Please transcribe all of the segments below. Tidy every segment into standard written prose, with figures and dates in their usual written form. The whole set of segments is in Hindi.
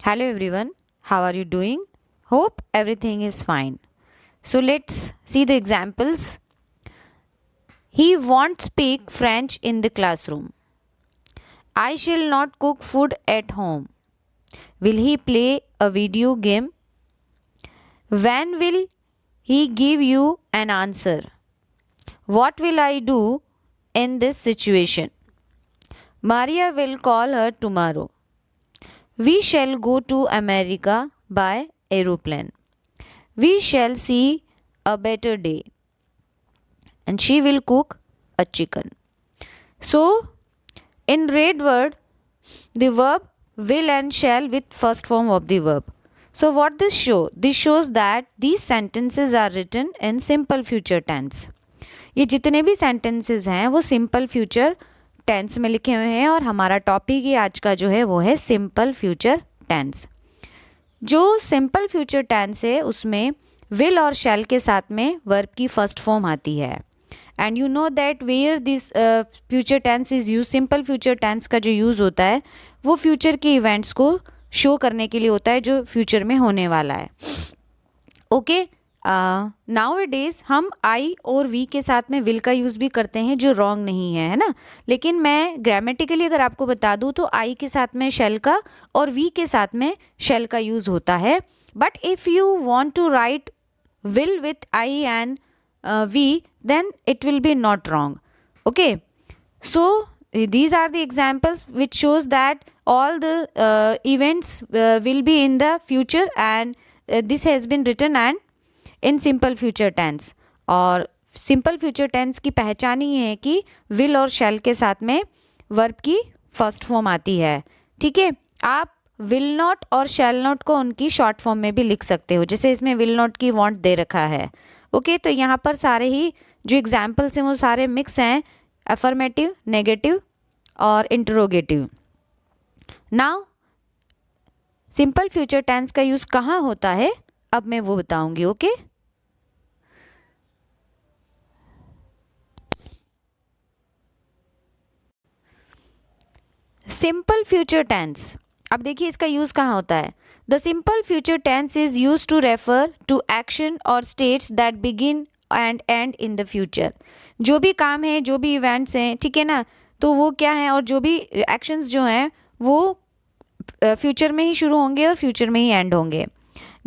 Hello everyone, how are you doing? Hope everything is fine. So let's see the examples. He won't speak French in the classroom. I shall not cook food at home. Will he play a video game? When will he give you an answer? What will I do in this situation? Maria will call her tomorrow. We shall go to America by aeroplane. We shall see a better day. And she will cook a chicken. So, in red word, the verb will and shall with first form of the verb. So, what this show? This shows that these sentences are written in simple future tense. ये जितने भी sentences हैं वो simple future tense में लिखे हुए हैं और हमारा टॉपिक ही आज का जो है वो है simple future tense. जो simple future tense है उसमें will और shall के साथ में verb की first form आती है. And you know that where this future tense is use simple future tense का जो यूज़ होता है वो फ्यूचर के इवेंट्स को शो करने के लिए होता है जो फ्यूचर में होने वाला है. ओके, नाउ इट इज़ हम आई और वी के साथ में विल का यूज़ भी करते हैं जो रॉन्ग नहीं है ना. लेकिन मैं ग्रामेटिकली अगर आपको बता दूँ तो आई के साथ में शेल का और वी के साथ में शेल का यूज़ होता है. But if you want to write will with I and V, then it will be not wrong. Okay, so these are the examples which shows that all the events will be in the future and this has been written and in simple future tense. और simple future tense की पहचान ही है कि will और shall के साथ में verb की first form आती है. ठीक है, आप will not और shall not को उनकी short form में भी लिख सकते हो, जैसे इसमें will not की want दे रखा है. ओके, तो यहाँ पर सारे ही जो एग्जाम्पल्स हैं वो सारे मिक्स हैं, अफर्मेटिव, नेगेटिव और interrogative. Now simple future tense का यूज़ कहाँ होता है अब मैं वो बताऊंगी. ओके, सिंपल फ्यूचर टेंस, अब देखिए इसका यूज़ कहाँ होता है. The simple future tense is use to refer to action और states that begin and end in the future. जो भी काम है, जो भी इवेंट्स हैं, ठीक है ना, तो वो क्या है और जो भी एक्शंस जो हैं वो फ्यूचर में ही शुरू होंगे और फ्यूचर में ही एंड होंगे.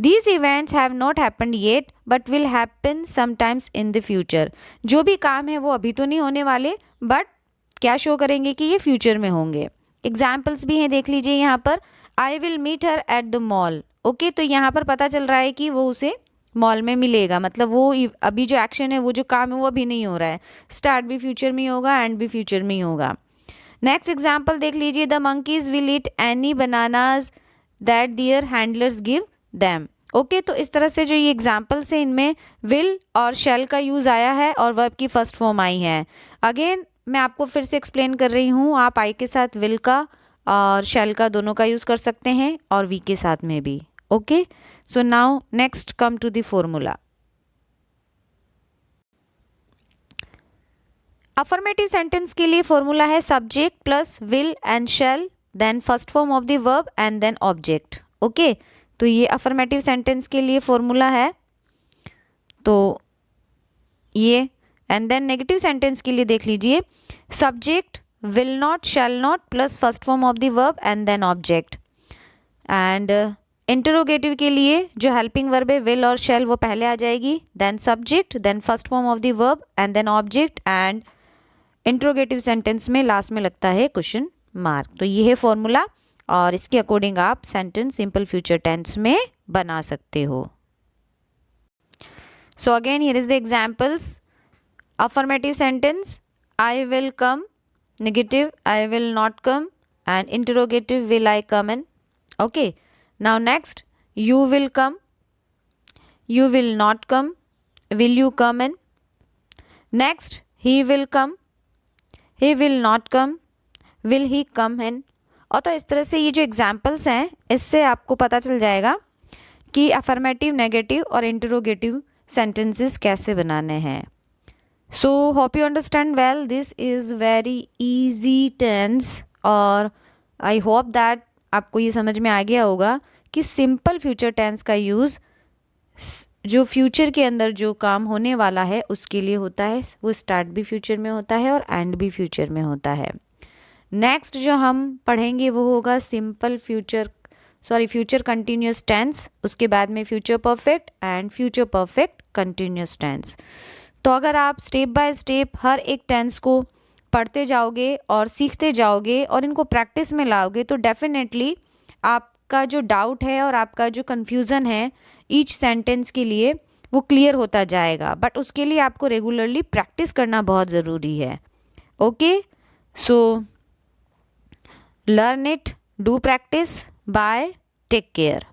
These events have not happened yet but will happen sometimes in the future. जो भी काम है वो अभी तो नहीं होने वाले बट क्या शो करेंगे कि ये फ्यूचर में होंगे. एग्जाम्पल्स भी हैं, देख लीजिए यहाँ पर. I will meet her at the mall. Okay, तो यहाँ पर पता चल रहा है कि वो उसे मॉल में मिलेगा, मतलब वो अभी जो एक्शन है, वो जो काम है वो अभी नहीं हो रहा है. स्टार्ट भी फ्यूचर में ही होगा, एंड भी फ्यूचर में ही होगा. नेक्स्ट एग्जाम्पल देख लीजिए. The monkeys will eat any bananas that their handlers give them. Okay, तो इस तरह से जो ये एग्जाम्पल्स हैं इनमें विल और शेल का यूज़ आया है और वर्ब की फर्स्ट फॉर्म आई है. अगेन मैं आपको फिर से एक्सप्लेन कर रही हूँ, आप आई के साथ विल का और शेल का दोनों का यूज़ कर सकते हैं और वी के साथ में भी. Okay, so now next come to the formula. Affirmative sentence के लिए फॉर्मूला है subject plus will and shall, then first form of the verb and then object. Okay, तो ये अफर्मेटिव सेंटेंस के लिए फॉर्मूला है. तो ये एंड देन नेगेटिव सेंटेंस के लिए देख लीजिए. Subject will not, shall not plus first form of the verb and then object. And interrogative के लिए जो हेल्पिंग वर्ब है will और shall वो पहले आ जाएगी, then subject, then first form of the verb and then object, and interrogative sentence में लास्ट में लगता है क्वेश्चन मार्क. तो ये है फॉर्मूला और इसके अकॉर्डिंग आप सेंटेंस सिंपल फ्यूचर टेंस में बना सकते हो. So again here is the examples. Affirmative sentence I will come, negative I will not come, and interrogative will I come in. Okay, now next you will come, you will not come, will you come in. Next he will come, he will not come, will he come in. और तो इस तरह से ये जो एग्जाम्पल्स हैं इससे आपको पता चल जाएगा कि अफर्मेटिव, नेगेटिव और इंटरोगेटिव सेंटेंसेस कैसे बनाने हैं. So hope you understand well. This is very easy tense, or I hope that आपको ये समझ में आ गया होगा कि सिंपल फ्यूचर टेंस का यूज़ जो फ्यूचर के अंदर जो काम होने वाला है उसके लिए होता है, वो स्टार्ट भी फ्यूचर में होता है और एंड भी फ्यूचर में होता है। नेक्स्ट जो हम पढ़ेंगे वो होगा फ्यूचर कंटिन्यूस टेंस, उसके बाद में future perfect and future perfect continuous tense. तो अगर आप स्टेप बाय स्टेप हर एक टेंस को पढ़ते जाओगे और सीखते जाओगे और इनको प्रैक्टिस में लाओगे तो डेफिनेटली आपका जो डाउट है और आपका जो कन्फ्यूज़न है ईच सेंटेंस के लिए वो क्लियर होता जाएगा, बट उसके लिए आपको रेगुलरली प्रैक्टिस करना बहुत ज़रूरी है। Okay, so learn it, do practice, bye, take care.